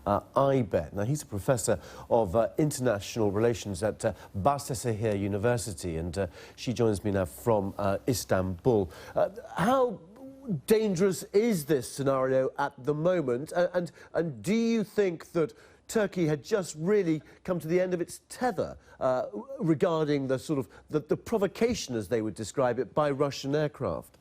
Aybet. Now, he's a professor of international relations at Bahçeşehir University, and she joins me now from Istanbul. How dangerous is this scenario at the moment, and do you think that Turkey had just really come to the end of its tether regarding the sort of the provocation, as they would describe it, by Russian aircraft?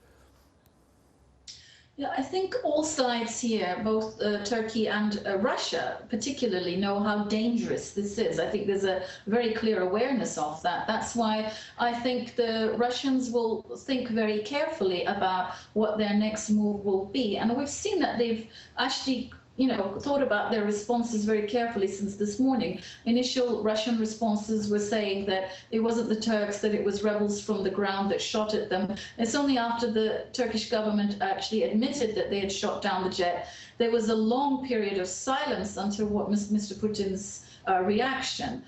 Yeah, I think all sides here, both Turkey and Russia particularly, know how dangerous this is. I think there's a very clear awareness of that. That's why I think the Russians will think very carefully about what their next move will be. And we've seen that they've actually thought about their responses very carefully since this morning. Initial Russian responses were saying that it wasn't the Turks, that it was rebels from the ground that shot at them. It's only after the Turkish government actually admitted that they had shot down the jet, there was a long period of silence until what Mr. Putin's reaction.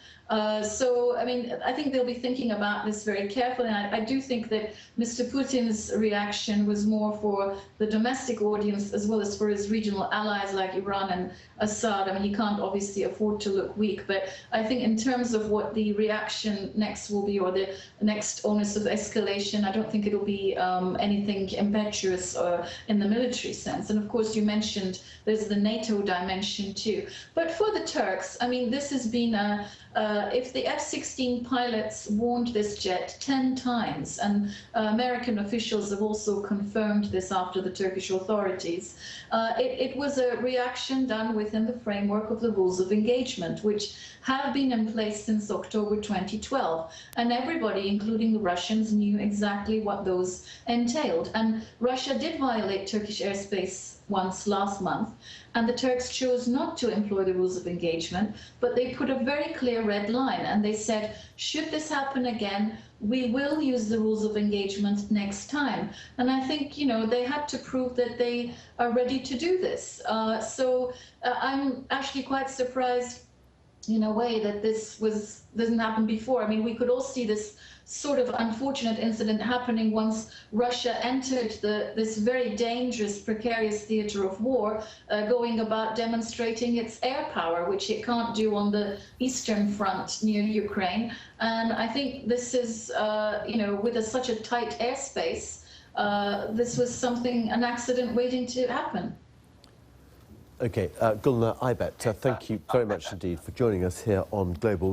So, I mean, I think they'll be thinking about this very carefully. And I do think that Mr. Putin's reaction was more for the domestic audience as well as for his regional allies like Iran and Assad. I mean, he can't obviously afford to look weak. But I think in terms of what the reaction next will be, or the next onus of escalation, I don't think it'll be anything impetuous in the military sense. And of course, you mentioned there's the NATO dimension too. But for the Turks, I mean, this has been if the F-16 pilots warned this jet 10 times, and American officials have also confirmed this after the Turkish authorities, it was a reaction done within the framework of the rules of engagement, which have been in place since October 2012. And everybody, including the Russians, knew exactly what those entailed. And Russia did violate Turkish airspace once last month, and the Turks chose not to employ the rules of engagement, but they put a very clear red line, and they said, should this happen again, we will use the rules of engagement next time. And I think, they had to prove that they are ready to do this. So I'm actually quite surprised in a way that this doesn't happen before. I mean, we could all see this sort of unfortunate incident happening once Russia entered this very dangerous, precarious theater of war, going about demonstrating its air power, which it can't do on the eastern front near Ukraine. And I think this is, with such a tight airspace, this was an accident waiting to happen. Okay, Gulnur, Aybet, thank you very much indeed for joining us here on Global.